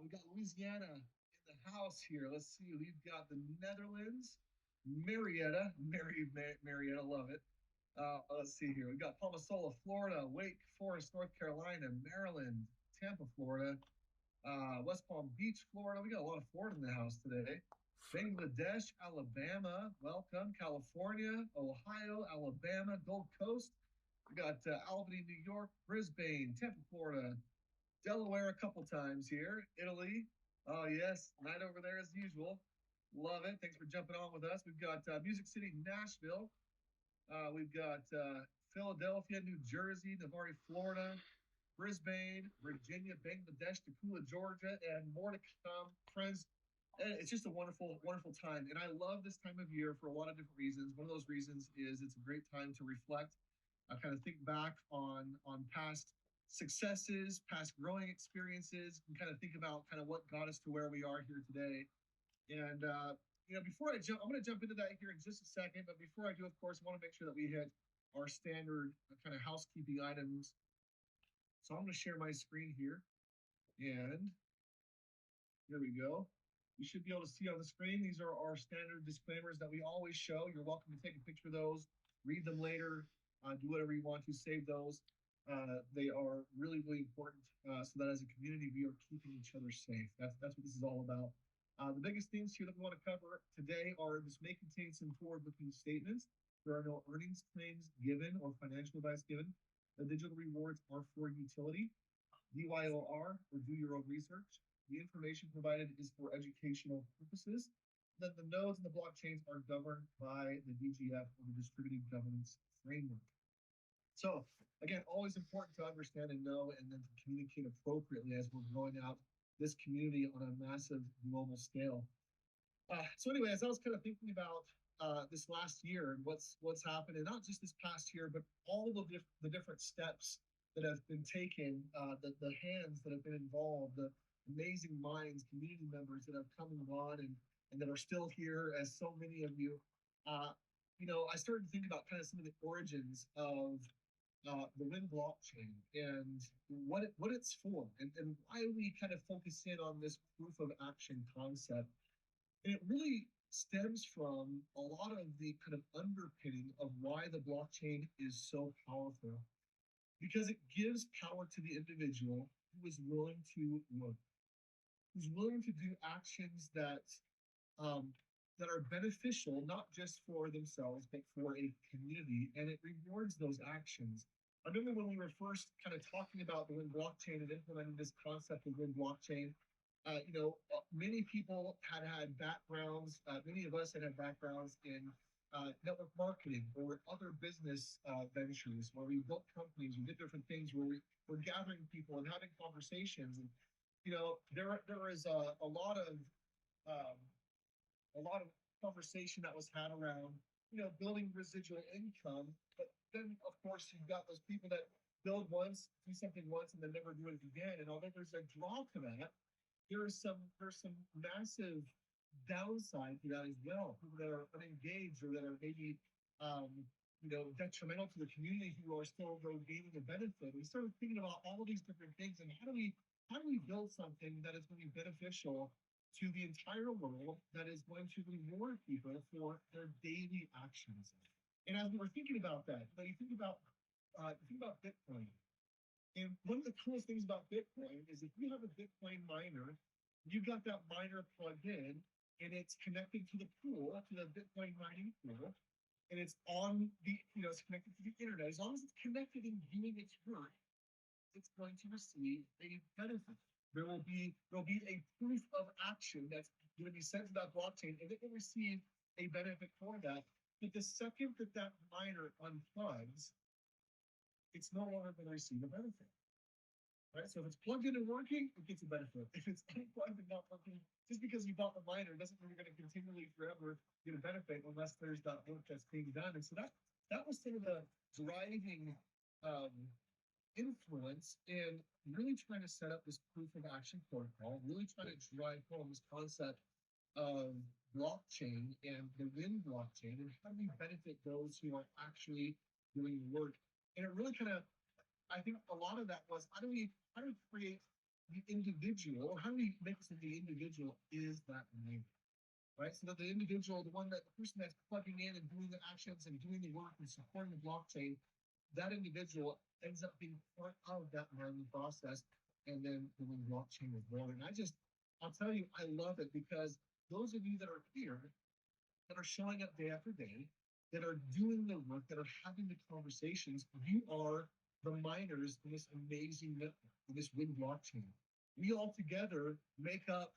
We got Louisiana in the house here. Let's see. We've got the Netherlands, Marietta, love it. Let's see here. We've got Palmasola, Florida, Wake Forest, North Carolina, Maryland, Tampa, Florida, West Palm Beach, Florida. We got a lot of Florida in the house today. Bangladesh, Alabama, welcome. California, Ohio, Alabama, Gold Coast. We got Albany, New York, Brisbane, Tampa, Florida, Delaware a couple times here. Italy. Oh, yes. Night over there as usual. Love it. Thanks for jumping on with us. We've got Music City, Nashville. We've got Philadelphia, New Jersey, Navarre, Florida, Brisbane, Virginia, Bangladesh, Tacoma, Georgia, and more to come. Friends, it's just a wonderful, wonderful time. And I love this time of year for a lot of different reasons. One of those reasons is it's a great time to reflect. I kind of think back on past successes, past growing experiences, and kind of think about kind of what got us to where we are here today. And before I jump, I'm going to jump into that here in just a second. But before I do, of course, I want to make sure that we hit our standard kind of housekeeping items. So I'm going to share my screen here, and here we go. You should be able to see on the screen. These are our standard disclaimers that we always show. You're welcome to take a picture of those, read them later, do whatever you want to, save those. They are really, really important so that as a community, we are keeping each other safe. That's what this is all about. The biggest things here that we want to cover today are this may contain some forward-looking statements. There are no earnings claims given or financial advice given. The digital rewards are for utility. DYOR, or do your own research. The information provided is for educational purposes. Then the nodes and the blockchains are governed by the DGF, or the Distributed Governance Framework. So again, always important to understand and know, and then to communicate appropriately as we're growing out this community on a massive global scale. So anyway, as I was kind of thinking about this last year and what's happened, and not just this past year, but all of the different steps that have been taken, the hands that have been involved, the amazing minds, community members that have come and gone and that are still here, as so many of you. I started to think about kind of some of the origins of the Wind blockchain and what it's for, and why we kind of focus in on this proof of action concept. And it really stems from a lot of the kind of underpinning of why the blockchain is so powerful, because it gives power to the individual who is willing to work, who's willing to do actions um, that are beneficial not just for themselves but for a community, and it rewards those actions. I remember when we were first kind of talking about the Wind blockchain and implementing this concept of Wind blockchain. Many people had backgrounds. Many of us had backgrounds in network marketing or other business ventures where we built companies, we did different things where we were gathering people and having conversations. And there is um, a lot of conversation that was had around building residual income. But then of course you've got those people that build once, do something once, and then never do it again. And although there's a draw to that, there's some massive downside to that as well. People that are unengaged or that are maybe detrimental to the community who are still gaining a benefit. We started thinking about all of these different things and how do we build something that is going to be beneficial to the entire world, that is going to reward people for their daily actions. And as we were thinking about that, you think about Bitcoin. And one of the coolest things about Bitcoin is if you have a Bitcoin miner, you've got that miner plugged in and it's connected to the pool, to the Bitcoin mining pool, and it's connected to the internet. As long as it's connected and doing its work, it's going to receive a benefit. There will be a proof of action that's going to be sent to that blockchain, and it will receive a benefit for that. But the second that that miner unplugs, it's no longer going to receive a benefit. Right? So if it's plugged in and working, it gets a benefit. If it's unplugged and not working, just because you bought the miner doesn't mean you're going to continually forever get a benefit unless there's that work that's being done. And so that was sort of the driving um, influence in really trying to set up this proof of action protocol, really trying to drive home this concept of blockchain and the Wind blockchain, and how do we benefit those who are actually doing work. And it really kind of, I think a lot of that was how do we create the individual, or how do we make it so the individual is that miner, right? So that the individual, the person that's plugging in and doing the actions and doing the work and supporting the blockchain, that individual ends up being part of that mining process. And then the blockchain is born. And I'll tell you, I love it because those of you that are here, that are showing up day after day, that are doing the work, that are having the conversations, you are the miners in this amazing network, in this Wind blockchain. We all together make up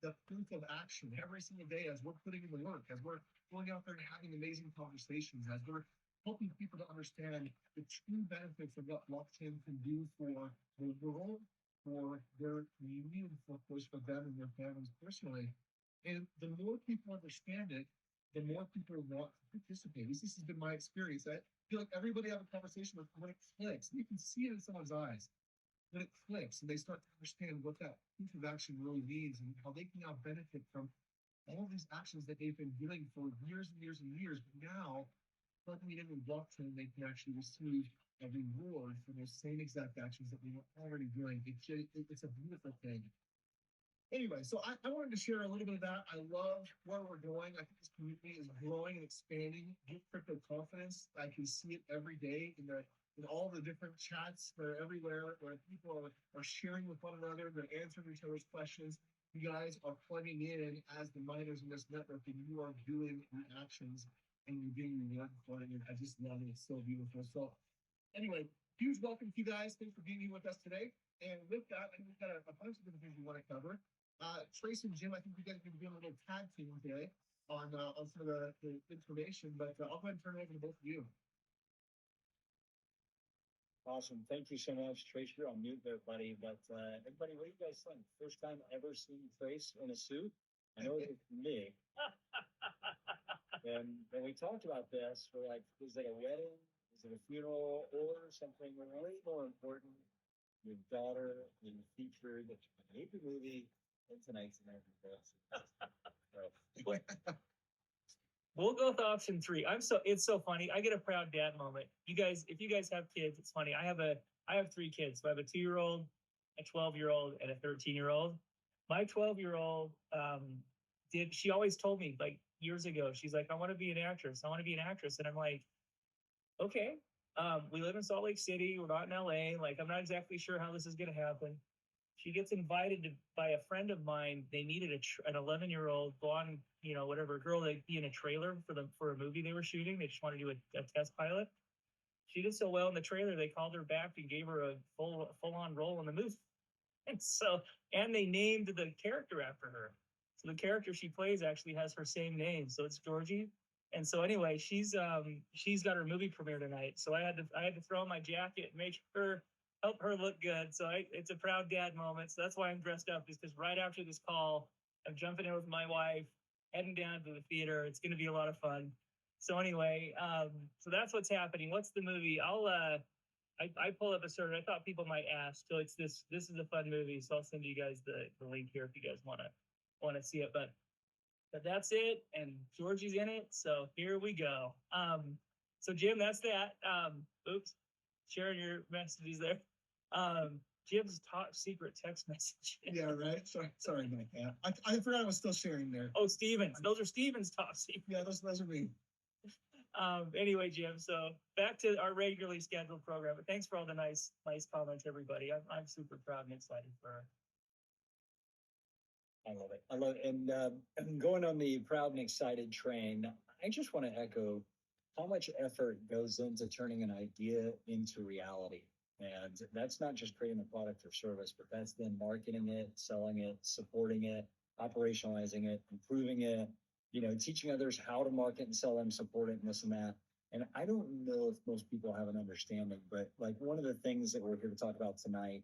the proof of action every single day as we're putting in the work, as we're going out there and having amazing conversations, as we're helping people to understand the true benefits of what blockchain can do for the world, for their community, and of course for them and their families personally. And the more people understand it, the more people want to participate. This has been my experience. I feel like everybody I have a conversation with, when it clicks, you can see it in someone's eyes. When it clicks and they start to understand what that proof of action really means and how they can now benefit from all these actions that they've been doing for years and years and years. But now, plugging it in with blockchain, they can actually receive a reward for those same exact actions that they were already doing. It's a beautiful thing. Anyway, so I wanted to share a little bit of that. I love where we're going. I think this community is growing and expanding. Give crypto confidence. I can see it every day in all the different chats. They're everywhere where people are sharing with one another. They're answering each other's questions. You guys are plugging in as the miners in this network, and you are doing the actions and you're being rewarded for it. And I just love it. It's so beautiful. So anyway, huge welcome to you guys. Thanks for being here with us today. And with that, I think we've got a bunch of different things we want to cover. Trace and Jim, I think you guys are going to be a little tag team today on some of the information, but I'll go ahead and turn it over to both of you. Awesome. Thank you so much, Trace. You're on mute there, buddy. But everybody, what do you guys think? First time ever seeing Trace in a suit? I know it's me. And when we talked about this, we're like, is it a wedding? Is it a funeral? Or something way more important? Your daughter in featured in a movie in tonight's American Girls. We'll go with option 3. It's so funny. I get a proud dad moment. You guys, if you guys have kids, it's funny. I have 3 kids. So I have a 2-year-old, a 12-year-old, and a 13-year-old. My 12-year-old she always told me, like, years ago, she's like, I want to be an actress. I want to be an actress. And I'm like, okay. We live in Salt Lake City. We're not in LA. Like, I'm not exactly sure how this is going to happen. She gets invited by a friend of mine. They needed an 11-year-old blonde, whatever girl to be in a trailer for a movie they were shooting. They just wanted to do a test pilot. She did so well in the trailer, they called her back and gave her a full-on role in the movie. And they named the character after her. So the character she plays actually has her same name. So it's Georgie. And so anyway, she's got her movie premiere tonight. So I had to throw on my jacket and help her look good. So it's a proud dad moment. So that's why I'm dressed up, is because right after this call, I'm jumping in with my wife, heading down to the theater. It's going to be a lot of fun. So anyway, so that's what's happening. What's the movie? I pull up a survey. I thought people might ask. So it's this is a fun movie. So I'll send you guys the link here if you guys want to see it. But that's it. And Georgie's in it. So here we go. So Jim, that's that. Oops, sharing your messages there. Jim's top secret text message. Yeah, right. Sorry about that. I forgot I was still sharing there. Oh, Steven's. Those are Steven's top secret. Yeah, those are me. Anyway, Jim. So back to our regularly scheduled program. But thanks for all the nice comments, everybody. I'm super proud and excited for her. I love it. I love it. And going on the proud and excited train, I just want to echo how much effort goes into turning an idea into reality. And that's not just creating a product or service, but that's then marketing it, selling it, supporting it, operationalizing it, improving it, teaching others how to market and sell and support it and this and that. And I don't know if most people have an understanding, but like one of the things that we're here to talk about tonight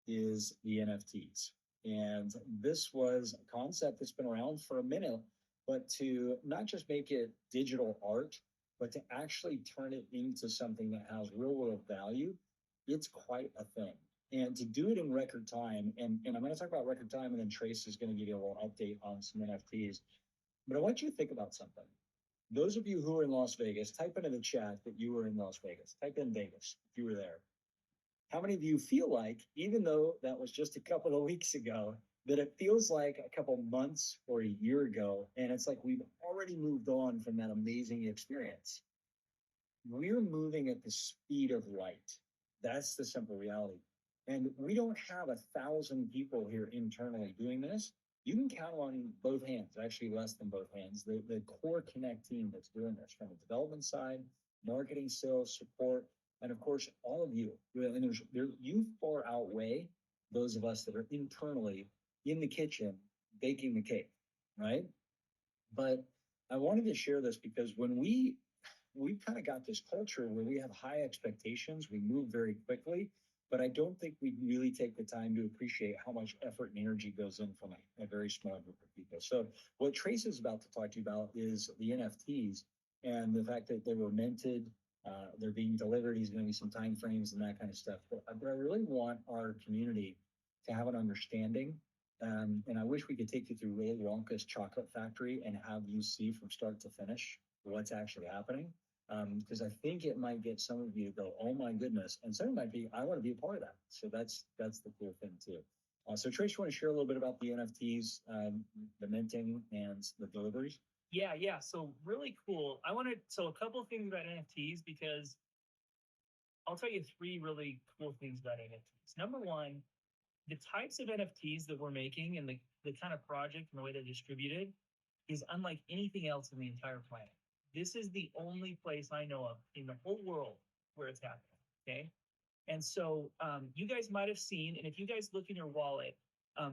is the NFTs. And this was a concept that's been around for a minute, but to not just make it digital art, but to actually turn it into something that has real world value, it's quite a thing. And to do it in record time, and I'm going to talk about record time, and then Trace is going to give you a little update on some NFTs. But I want you to think about something. Those of you who are in Las Vegas, type into the chat that you were in Las Vegas. Type in Vegas if you were there. how many of you feel like, even though that was just a couple of weeks ago, that it feels like a couple months or a year ago, and it's like we've already moved on from that amazing experience? We're moving at the speed of light. That's the simple reality. And we don't have 1,000 people here internally doing this. You can count on both hands, actually less than both hands, the core Connect team that's doing this from the development side, marketing, sales, support, and of course, all of you. And you far outweigh those of us that are internally in the kitchen baking the cake, right? But I wanted to share this because when we've kind of got this culture where we have high expectations, we move very quickly, but I don't think we really take the time to appreciate how much effort and energy goes in from a very small group of people. So what Trace is about to talk to you about is the NFTs and the fact that they were minted, they're being delivered. He's going to be some time frames and that kind of stuff. But I really want our community to have an understanding. And I wish we could take you through Willy Wonka's chocolate factory and have you see from start to finish what's actually happening. Because I think it might get some of you to go, oh my goodness, and some might be, I want to be a part of that. So that's the cool thing too. So Trace, you want to share a little bit about the NFTs, the minting and the deliveries? Yeah. So really cool. So a couple of things about NFTs, because I'll tell you three really cool things about NFTs. Number one, the types of NFTs that we're making and the kind of project and the way they're distributed is unlike anything else in the entire planet. This is the only place I know of in the whole world where it's happening. Okay. And so you guys might have seen, and if you guys look in your wallet,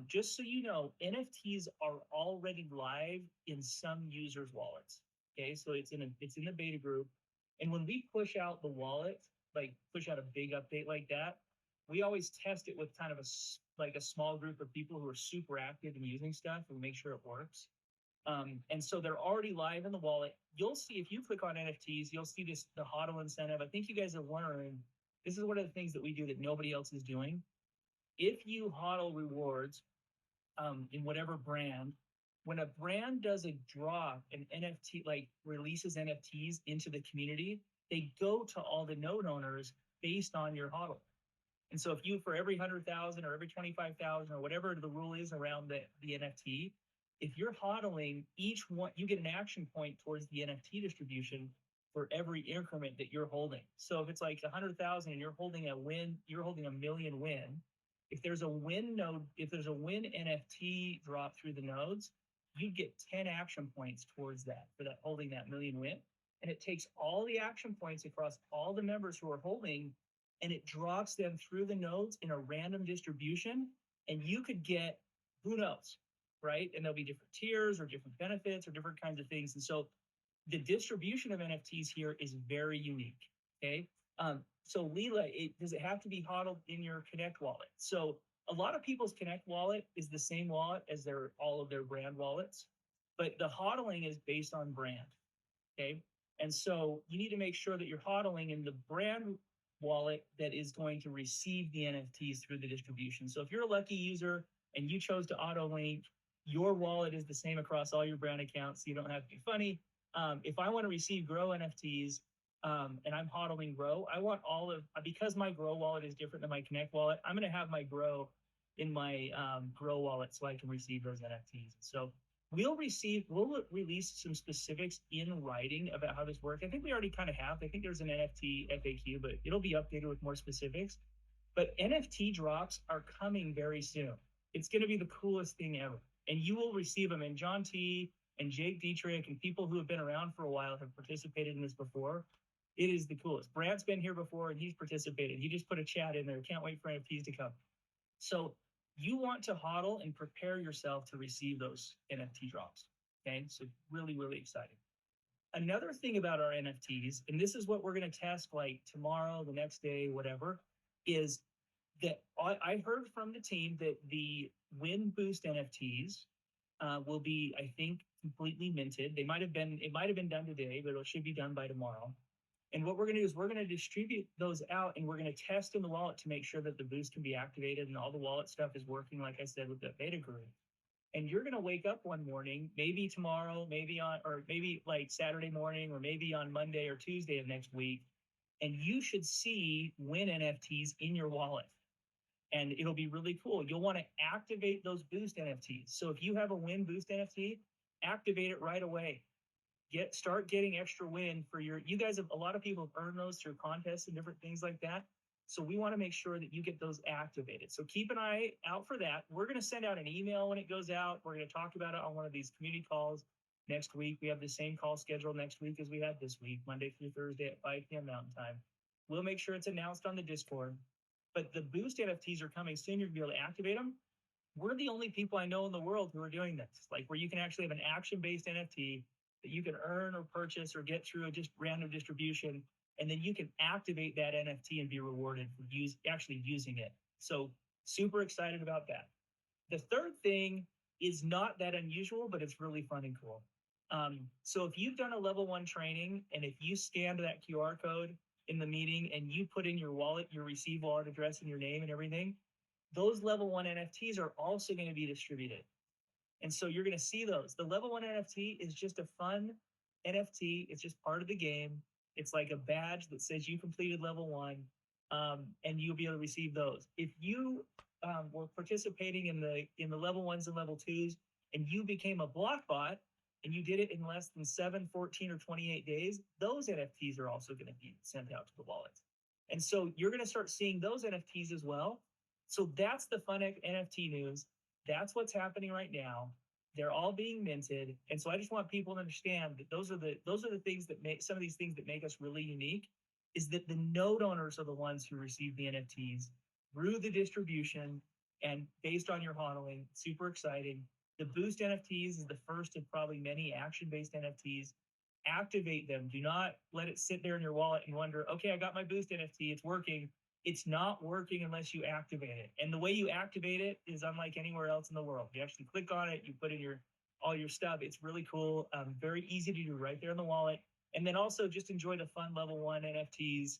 just so you know, NFTs are already live in some users' wallets. Okay. So it's in the beta group. And when we push out the wallet, like push out a big update like that, we always test it with kind of a small group of people who are super active in using stuff and make sure it works. And so they're already live in the wallet. You'll see if you click on NFTs, you'll see the HODL incentive. I think you guys have learned this is one of the things that we do that nobody else is doing. If you HODL rewards in whatever brand, when a brand does a drop, an NFT, like releases NFTs into the community, they go to all the node owners based on your HODL. And so if you, for every 100,000 or every 25,000 or whatever the rule is around the NFT, if you're HODLing each one, you get an action point towards the NFT distribution for every increment that you're holding. So if it's like 100,000 and you're holding a win, you're holding a million win. If there's a win node, if there's a win NFT drop through the nodes, you get 10 action points towards that for that holding that million win. And it takes all the action points across all the members who are holding, and it drops them through the nodes in a random distribution. And you could get, who knows, right? And there'll be different tiers or different benefits or different kinds of things. And so the distribution of NFTs here is very unique. Okay. So Leela, does it have to be HODLed in your Connect wallet? So a lot of people's Connect wallet is the same wallet as all of their brand wallets, but the HODLing is based on brand. Okay. And so you need to make sure that you're HODLing in the brand wallet that is going to receive the NFTs through the distribution. So if you're a lucky user and you chose to auto link, your wallet is the same across all your brand accounts, so you don't have to be funny. If I want to receive Grow NFTs and I'm HODLing Grow, I want because my Grow wallet is different than my Connect wallet, I'm going to have my Grow in my Grow wallet so I can receive those NFTs. So we'll release some specifics in writing about how this works. I think we already kind of have. I think there's an NFT FAQ, but it'll be updated with more specifics. But NFT drops are coming very soon. It's going to be the coolest thing ever. And you will receive them. And John T. and Jake Dietrich and people who have been around for a while have participated in this before. It is the coolest. Brant's been here before and he's participated. He just put a chat in there. Can't wait for NFTs to come. So you want to HODL and prepare yourself to receive those NFT drops. Okay, so really, really exciting. Another thing about our NFTs, and this is what we're going to test like tomorrow, the next day, whatever, is that I heard from the team that the Win Boost NFTs will be, I think, completely minted. It might have been done today, but it should be done by tomorrow. And what we're going to do is we're going to distribute those out and we're going to test in the wallet to make sure that the boost can be activated and all the wallet stuff is working, like I said, with the beta group. And you're going to wake up one morning, maybe tomorrow, maybe like Saturday morning, or maybe on Monday or Tuesday of next week. and you should see win NFTs in your wallet. And it'll be really cool. You'll want to activate those boost NFTs. So if you have a win boost NFT, activate it right away. Start getting extra win for you guys have a lot of people have earned those through contests and different things like that. So we want to make sure that you get those activated. So keep an eye out for that. We're going to send out an email when it goes out. We're going to talk about it on one of these community calls next week. We have the same call scheduled next week as we had this week, Monday through Thursday at 5 p.m. Mountain Time. We'll make sure it's announced on the Discord. But the boost NFTs are coming soon. You're going to be able to activate them. We're the only people I know in the world who are doing this, like where you can actually have an action-based NFT that you can earn or purchase or get through a just random distribution, and then you can activate that NFT and be rewarded for actually using it. So super excited about that. The third thing is not that unusual, but it's really fun and cool. So if you've done a level 1 training, and if you scanned that QR code in the meeting and you put in your wallet, your receive wallet address and your name and everything, those level 1 NFTs are also going to be distributed. And so you're going to see those. The level 1 NFT is just a fun NFT. It's just part of the game. It's like a badge that says you completed level 1, and you'll be able to receive those. If you were participating in the level 1s and level 2s, and you became a block bot, and you did it in less than 7, 14, or 28 days, those NFTs are also going to be sent out to the wallets. And so you're going to start seeing those NFTs as well. So that's the fun NFT news. That's what's happening right now. They're all being minted. And so I just want people to understand that those are the things that make some of these things that make us really unique, is that the node owners are the ones who receive the NFTs through the distribution and based on your hodling. Super exciting. The boost NFTs is the first of probably many action-based NFTs. Activate them. Do not let it sit there in your wallet and wonder, okay, I got my boost NFT, it's working. It's not working unless you activate it. And the way you activate it is unlike anywhere else in the world. You actually click on it, you put in all your stuff. It's really cool. Very easy to do right there in the wallet. And then also just enjoy the fun level 1 NFTs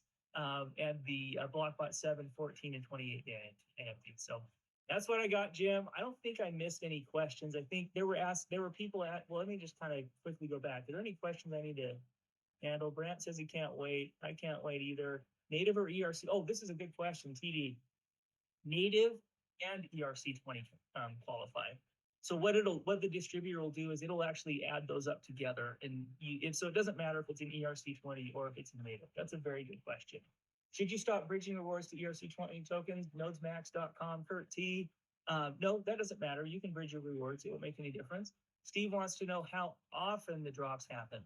and the BlockBot 7, 14, and 28 day NFTs. So that's what I got, Jim. I don't think I missed any questions. I think there were people well, let me just kind of quickly go back. Are there any questions I need to handle? Brant says he can't wait. I can't wait either. Native or ERC? Oh, this is a good question, TD. Native and ERC20 qualify. So what the distributor will do is it'll actually add those up together, and so it doesn't matter if it's an ERC20 or if it's a native. That's a very good question. Should you stop bridging rewards to ERC20 tokens? Nodesmax.com, Kurt T. No, that doesn't matter. You can bridge your rewards. It won't make any difference. Steve wants to know how often the drops happen.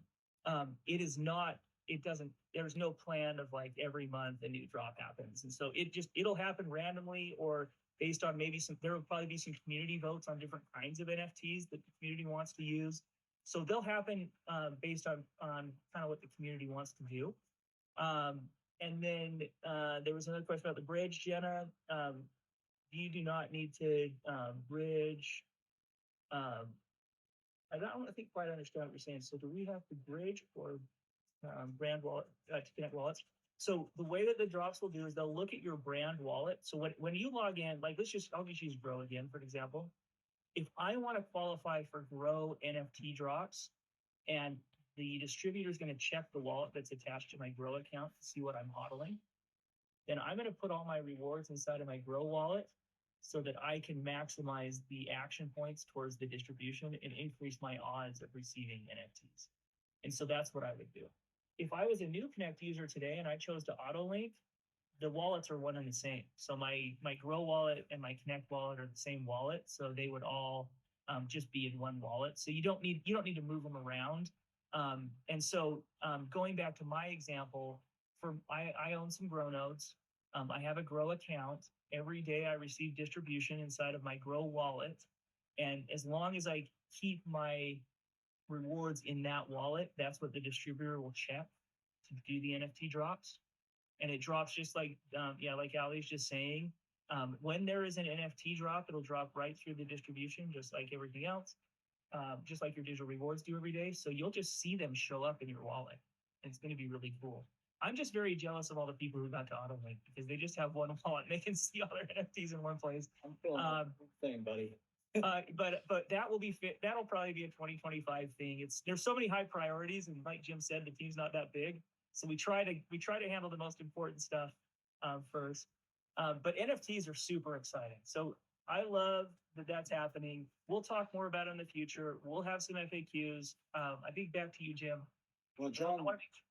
There's no plan of like every month a new drop happens. And so it'll happen randomly or based on there will probably be some community votes on different kinds of NFTs that the community wants to use. So they'll happen based on kind of what the community wants to do. And then there was another question about the bridge, Jenna. You do not need to bridge. I don't think quite understand what you're saying. So do we have to bridge or brand wallet to connect wallets? So the way that the drops will do is they'll look at your brand wallet. So when you log in, like I'll just use Grow again, for example. If I want to qualify for Grow NFT drops, and the distributor is going to check the wallet that's attached to my Grow account to see what I'm hodling, then I'm going to put all my rewards inside of my Grow wallet so that I can maximize the action points towards the distribution and increase my odds of receiving NFTs. And so that's what I would do. If I was a new Connect user today and I chose to auto link, the wallets are one and the same. So my Grow wallet and my Connect wallet are the same wallet. So they would all just be in one wallet. So you don't need to move them around. And so going back to my example, I own some Grow nodes. I have a Grow account. Every day I receive distribution inside of my Grow wallet. And as long as I keep my rewards in that wallet, that's what the distributor will check to do the NFT drops. And it drops just like Ali's just saying. When there is an NFT drop, it'll drop right through the distribution, just like everything else, just like your digital rewards do every day. So you'll just see them show up in your wallet. And it's going to be really cool. I'm just very jealous of all the people who got to AutoLink because they just have one wallet and they can see all their NFTs in one place. I'm feeling the thing, buddy. But that will be fit. That'll probably be a 2025 thing. There's so many high priorities, and like Jim said, the team's not that big. So we try to handle the most important stuff first. But NFTs are super exciting. So I love that that's happening. We'll talk more about it in the future. We'll have some FAQs. I think back to you, Jim. Well, I John, wanna make-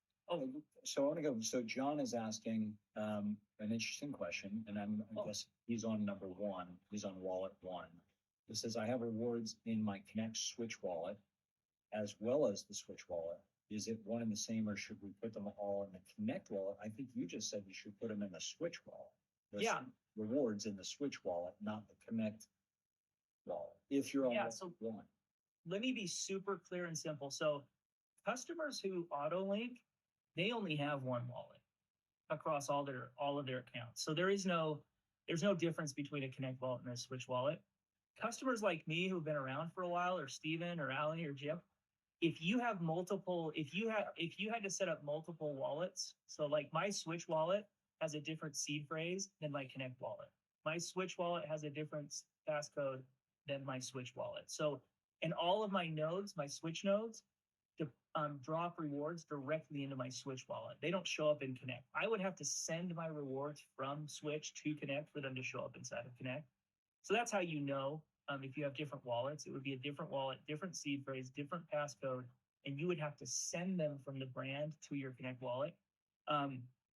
so I want to go. So John is asking an interesting question, and I guess he's on number one. He's on wallet one. It says, I have rewards in my Connect Switch wallet as well as the Switch wallet. Is it one and the same, or should we put them all in the Connect wallet? I think you just said you should put them in the Switch wallet. The Yeah. rewards in the Switch wallet, not the Connect wallet. If you're on Yeah, wallet so- one. Let me be super clear and simple. So customers who auto link, they only have one wallet across all of their accounts. So there's no difference between a Connect wallet and a Switch wallet. Customers like me who've been around for a while, or Steven or Alan or Jim, if you had to set up multiple wallets, so like my Switch wallet has a different seed phrase than my Connect wallet. My Switch wallet has a different passcode than my Switch wallet. So in all of my nodes, my Switch nodes, drop rewards directly into my Switch wallet. They don't show up in Connect. I would have to send my rewards from Switch to Connect for them to show up inside of Connect. So that's how you know if you have different wallets. It would be a different wallet, different seed phrase, different passcode, and you would have to send them from the brand to your Connect wallet.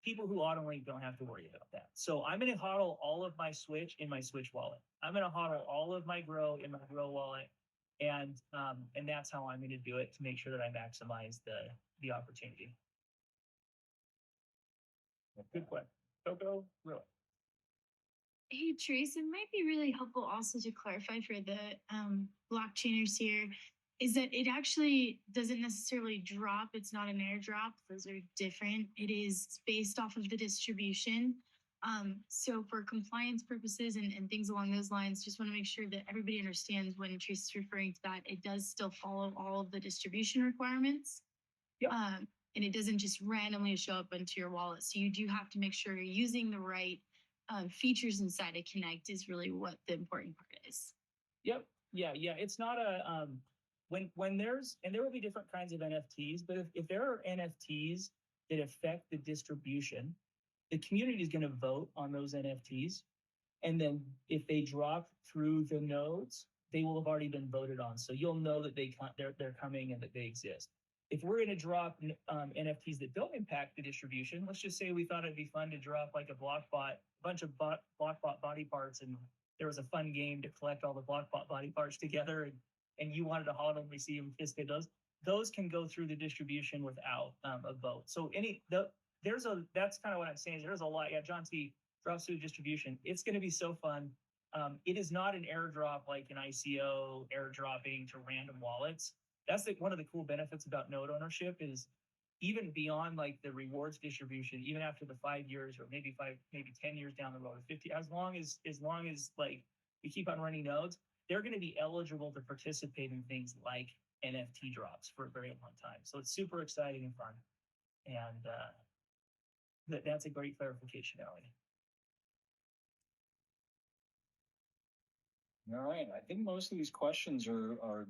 People who auto link don't have to worry about that. So I'm going to hodl all of my Switch in my Switch wallet. I'm going to hodl all of my Grow in my Grow wallet. And that's how I'm going to do it to make sure that I maximize the opportunity. Good question. Coco, really. Hey, Trace, it might be really helpful also to clarify for the blockchainers here is that it actually doesn't necessarily drop. It's not an airdrop. Those are different. It is based off of the distribution. So for compliance purposes and things along those lines, just want to make sure that everybody understands when Trace is referring to that, it does still follow all of the distribution requirements. Yep. And it doesn't just randomly show up into your wallet. So you do have to make sure you're using the right features inside of Connect is really what the important part is. Yep. Yeah. It's not a when there's, and there will be different kinds of NFTs, but if there are NFTs that affect the distribution, the community is going to vote on those NFTs. And then if they drop through the nodes, they will have already been voted on. So you'll know that they're coming and that they exist. If we're going to drop NFTs that don't impact the distribution, let's just say we thought it'd be fun to drop like a BlockBot, a bunch of BlockBot body parts, and there was a fun game to collect all the BlockBot body parts together, and you wanted to hodl and receive and participate those can go through the distribution without a vote. So that's kind of what I'm saying. There's a lot. Yeah, John T. drops through the distribution. It's going to be so fun. It is not an airdrop like an ICO airdropping to random wallets. That's one of the cool benefits about node ownership is even beyond like the rewards distribution, even after the 5 years or maybe 10 years down the road, 50, as long as like we keep on running nodes, they're going to be eligible to participate in things like NFT drops for a very long time. So it's super exciting and fun. And that's a great clarification, Ellie. All right. I think most of these questions are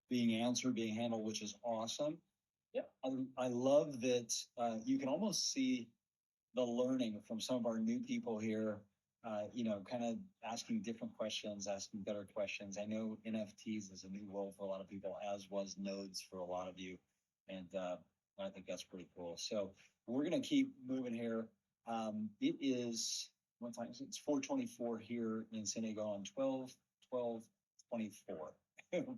being answered, being handled, which is awesome. Yeah. I love that you can almost see the learning from some of our new people here, kind of asking different questions, asking better questions. I know NFTs is a new world for a lot of people, as was nodes for a lot of you. And I think that's pretty cool. So we're going to keep moving here. It is, what time is it? It's 4:24 here in San Diego on 12/12/24.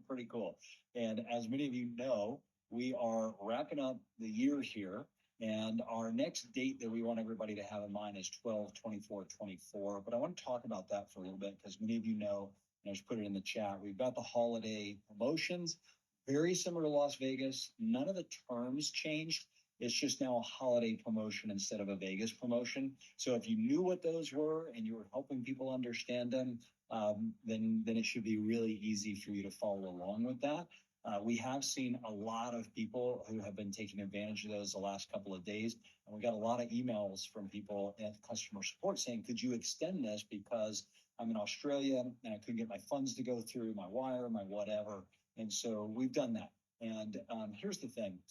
Pretty cool. And as many of you know, we are wrapping up the year here. And our next date that we want everybody to have in mind is 12/24/24. But I want to talk about that for a little bit because many of you know, and I just put it in the chat, we've got the holiday promotions, very similar to Las Vegas. None of the terms changed. It's just now a holiday promotion instead of a Vegas promotion. So if you knew what those were and you were helping people understand them, then it should be really easy for you to follow along with that. We have seen a lot of people who have been taking advantage of those the last couple of days. And we got a lot of emails from people at customer support saying, could you extend this because I'm in Australia and I couldn't get my funds to go through, my wire, my whatever. And so we've done that. And here's the thing.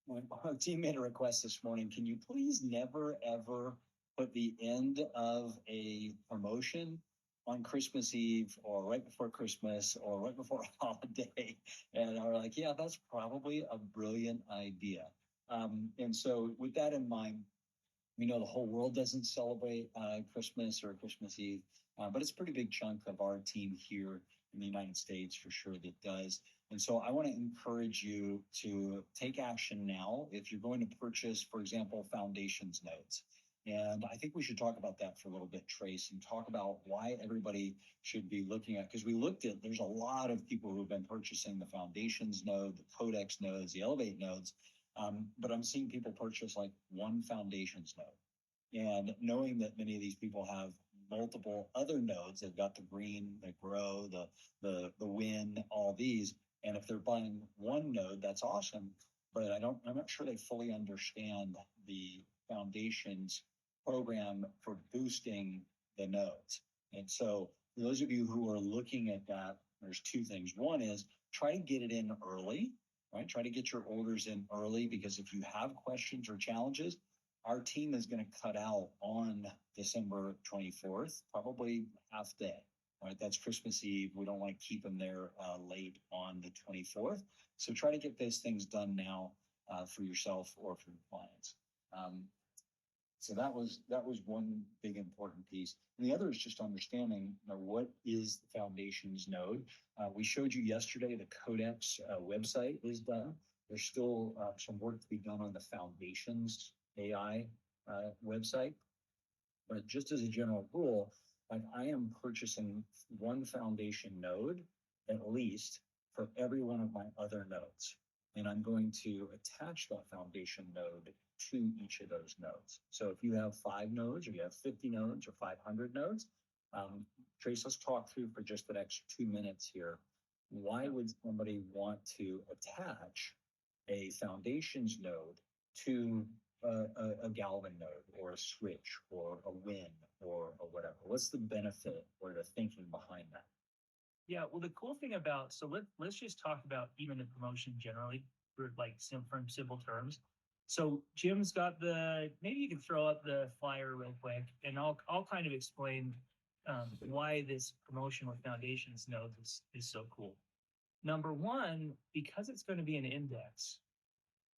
when our team made a request this morning, can you please never ever put the end of a promotion on Christmas Eve or right before Christmas or right before a holiday? And I was like, yeah, that's probably a brilliant idea. And so with that in mind, we know the whole world doesn't celebrate Christmas or Christmas Eve, but it's a pretty big chunk of our team here in the United States for sure that does. And so I want to encourage you to take action now if you're going to purchase, for example, foundations nodes. And I think we should talk about that for a little bit, Trace, and talk about why everybody should be looking at, because we looked at, there's a lot of people who have been purchasing the foundations node, the Codex nodes, the Elevate nodes. But I'm seeing people purchase like one foundations node. And knowing that many of these people have multiple other nodes, they've got the green, the grow, the win, all these. And if they're buying one node, that's awesome. But I'm not sure they fully understand the foundations program for boosting the nodes. And so for those of you who are looking at that, there's two things. One is try to get it in early, right? Try to get your orders in early, because if you have questions or challenges, our team is going to cut out on December 24th, probably half day, right? That's Christmas Eve. We don't want to keep them there late on the 24th. So try to get those things done now for yourself or for your clients. So that was one big important piece. And the other is just understanding, what is the foundations node. We showed you yesterday the Codex website is done. There's still some work to be done on the foundations AI website. But just as a general rule, like I am purchasing one foundation node at least for every one of my other nodes. And I'm going to attach that foundation node to each of those nodes. So if you have 5 nodes, or you have 50 nodes, or 500 nodes, Trace, let's talk through for just the next 2 minutes here. Why would somebody want to attach a foundations node to a Galvin node or a switch or a win or whatever? What's the benefit or the thinking behind that? Yeah, well, the cool thing about, so let's just talk about even the promotion generally for like from simple terms. So Jim's got maybe you can throw up the flyer real quick, and I'll kind of explain why this promotion with foundations nodes is so cool. Number one, because it's going to be an index,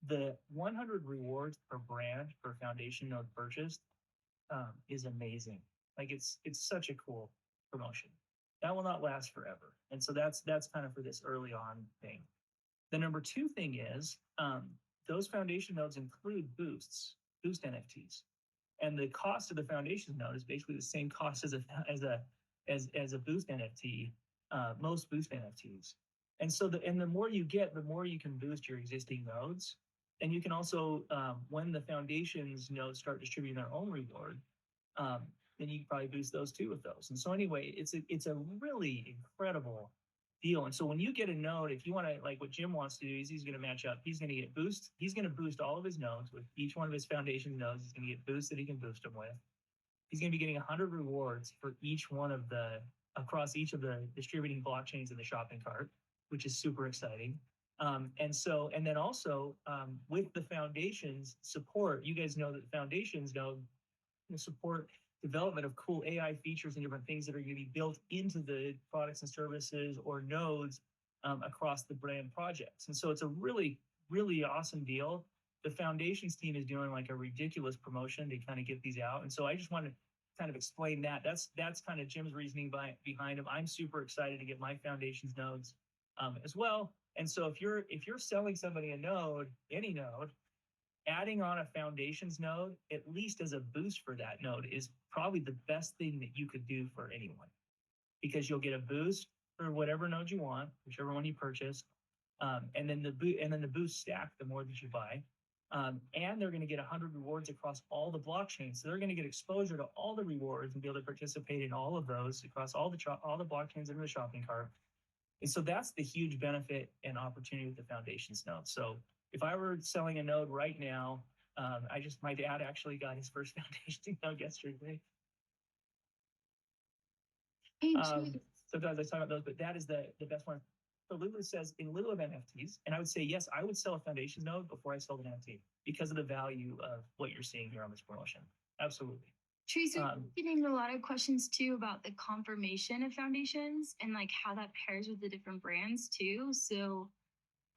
the 100 rewards per brand per foundation node purchased is amazing. Like it's such a cool promotion. That will not last forever. And so that's kind of for this early on thing. The number two thing is those foundation nodes include boost NFTs. And the cost of the foundation node is basically the same cost as a boost NFT, most boost NFTs. And so the more you get, the more you can boost your existing nodes. And you can also, when the foundations nodes start distributing their own reward, then you can probably boost those too with those. And so anyway, it's a really incredible deal. And so when you get a node, if you want to, like what Jim wants to do is he's going to match up. He's going to get boost. He's going to boost all of his nodes with each one of his foundation nodes. He's going to get boosts that he can boost them with. He's going to be getting 100 rewards for each one of across each of the distributing blockchains in the shopping cart, which is super exciting. And then also with the foundations support, you guys know that the foundations support development of cool AI features and different things that are going to be built into the products and services or nodes across the brand projects. And so it's a really, really awesome deal. The foundations team is doing like a ridiculous promotion to kind of get these out. And so I just want to kind of explain that. That's kind of Jim's reasoning behind him. I'm super excited to get my foundations nodes as well. And so if you're selling somebody a node, any node, adding on a foundations node, at least as a boost for that node, is probably the best thing that you could do for anyone, because you'll get a boost for whatever node you want, whichever one you purchase, and then the boost stack the more that you buy, and they're going to get 100 rewards across all the blockchains. So they're going to get exposure to all the rewards and be able to participate in all of those across all the blockchains in the shopping cart. And so that's the huge benefit and opportunity with the foundations node. So if I were selling a node right now, my dad actually got his first foundation node yesterday. Hey, Sometimes I talk about those, but that is the best one. So Lulu says in lieu of NFTs, and I would say, yes, I would sell a foundations node before I sold an NFT because of the value of what you're seeing here on this promotion. Absolutely. Tracy, Um, getting a lot of questions too about the confirmation of foundations and like how that pairs with the different brands too. So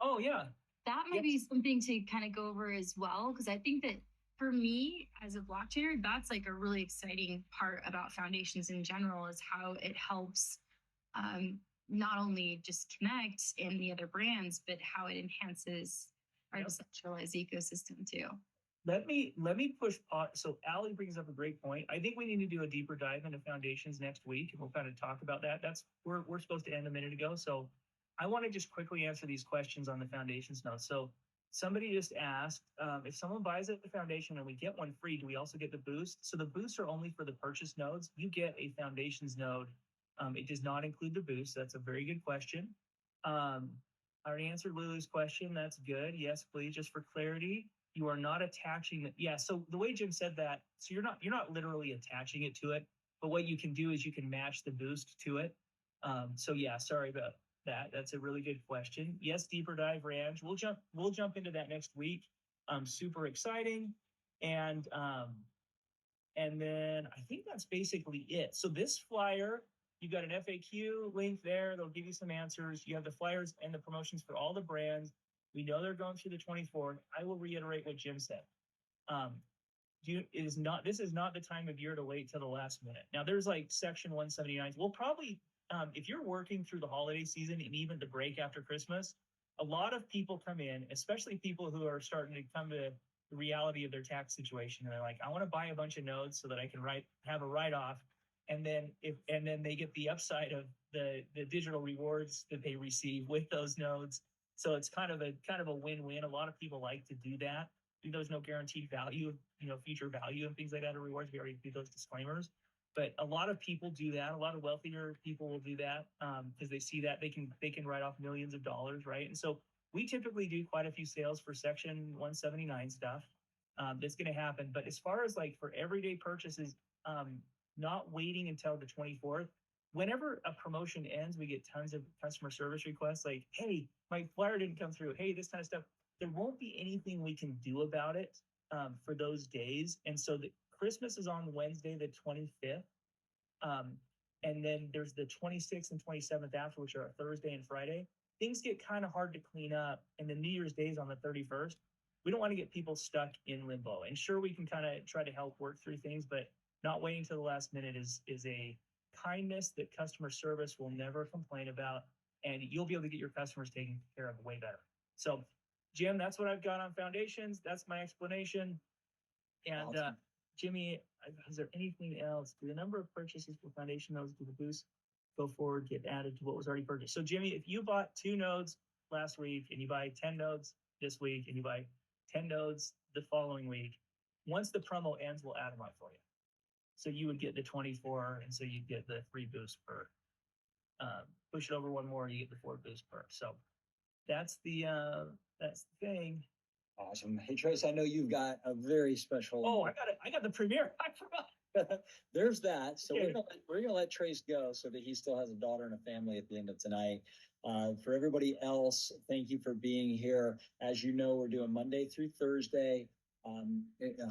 Oh yeah. that might Yep. be something to kind of go over as well. Cause I think that for me as a blockchainer, that's like a really exciting part about foundations in general is how it helps not only just connect in the other brands, but how it enhances our Yep. decentralized ecosystem too. Let me push pause. So Allie brings up a great point. I think we need to do a deeper dive into foundations next week, and we'll kind of talk about that. That's we're supposed to end a minute ago, so I want to just quickly answer these questions on the foundations note. So somebody just asked if someone buys a foundation and we get one free, do we also get the boost? So the boosts are only for the purchase nodes. You get a foundations node. It does not include the boost. That's a very good question. I already answered Lulu's question. That's good. Yes, please. Just for clarity, you are not attaching it. Yeah. So the way Jim said that, so you're not literally attaching it to it, but what you can do is you can match the boost to it. So yeah, sorry about that. That's a really good question. Yes, deeper dive ranch. We'll jump into that next week. Super exciting. And then I think that's basically it. So this flyer, you've got an FAQ link there. They'll give you some answers. You have the flyers and the promotions for all the brands. We know they're going through the 24th. I will reiterate what Jim said. This is not the time of year to wait till the last minute. Now there's like section 179. We'll probably, if you're working through the holiday season and even the break after Christmas, a lot of people come in, especially people who are starting to come to the reality of their tax situation. And they're like, I want to buy a bunch of nodes so that I can have a write-off. And then they get the upside of the digital rewards that they receive with those nodes. So it's kind of a win-win. A lot of people like to do that. There's no guaranteed value, future value and things like that or rewards. We already do those disclaimers. But a lot of people do that. A lot of wealthier people will do that because they see that they can write off millions of dollars, right? And so we typically do quite a few sales for Section 179 stuff. That's going to happen. But as far as like for everyday purchases, not waiting until the 24th. Whenever a promotion ends, we get tons of customer service requests like, hey, my flyer didn't come through. Hey, this kind of stuff. There won't be anything we can do about it for those days. And so Christmas is on Wednesday, the 25th. And then there's the 26th and 27th after, which are a Thursday and Friday. Things get kind of hard to clean up. And the New Year's Day is on the 31st. We don't want to get people stuck in limbo. And sure, we can kind of try to help work through things, but not waiting till the last minute is a kindness that customer service will never complain about. And you'll be able to get your customers taken care of way better. So Jim, that's what I've got on foundations. That's my explanation. And Awesome. Jimmy, is there anything else? Do the number of purchases for foundation nodes do the boost go forward get added to what was already purchased? So Jimmy, if you bought 2 nodes last week and you buy 10 nodes this week and you buy 10 nodes the following week, once the promo ends, we'll add them up for you. So you would get the 24, and so you get the 3 boost per. Push it over one more, you get the 4 boost per. So that's the thing. Awesome. Hey, Trace, I know you've got a very special. Oh, I got the premiere. I forgot. There's that. So Okay. we're gonna let Trace go so that he still has a daughter and a family at the end of tonight. For everybody else, thank you for being here. As you know, we're doing Monday through Thursday.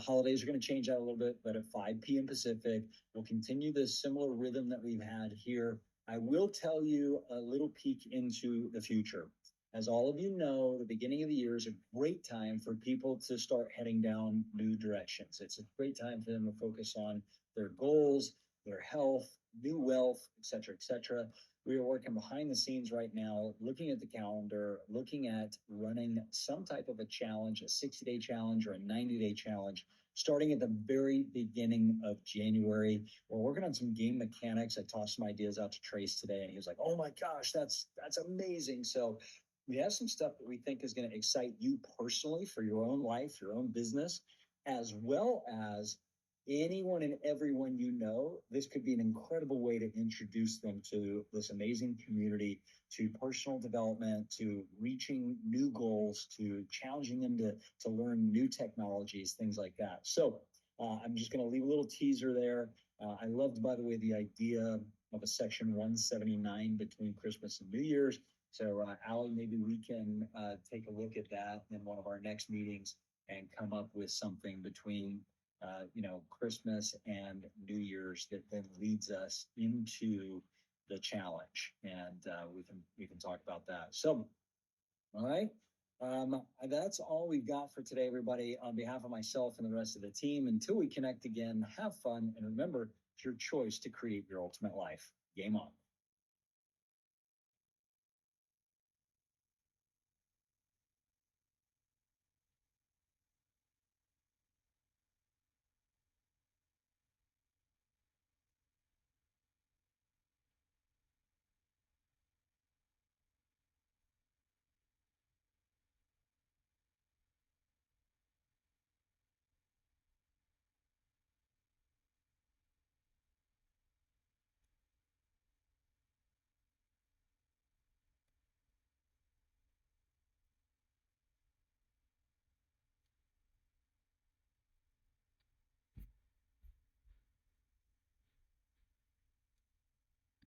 Holidays are going to change that a little bit, but at 5 p.m. Pacific, we'll continue this similar rhythm that we've had here. I will tell you a little peek into the future. As all of you know, the beginning of the year is a great time for people to start heading down new directions. It's a great time for them to focus on their goals, their health, new wealth, et cetera, et cetera. We are working behind the scenes right now, looking at the calendar, looking at running some type of a challenge, a 60-day challenge or a 90-day challenge, starting at the very beginning of January. We're working on some game mechanics. I tossed some ideas out to Trace today, and he was like, oh my gosh, that's amazing. So we have some stuff that we think is going to excite you personally for your own life, your own business, as well as anyone and everyone you know. This could be an incredible way to introduce them to this amazing community, to personal development, to reaching new goals, to challenging them to learn new technologies, things like that. So I'm just going to leave a little teaser there. I loved, by the way, the idea of a section 179 between Christmas and New Year's. So, Allie, maybe we can take a look at that in one of our next meetings and come up with something between, Christmas and New Year's that then leads us into the challenge, and we can talk about that. So, all right. That's all we've got for today, everybody. On behalf of myself and the rest of the team, until we connect again, have fun, and remember, it's your choice to create your ultimate life. Game on.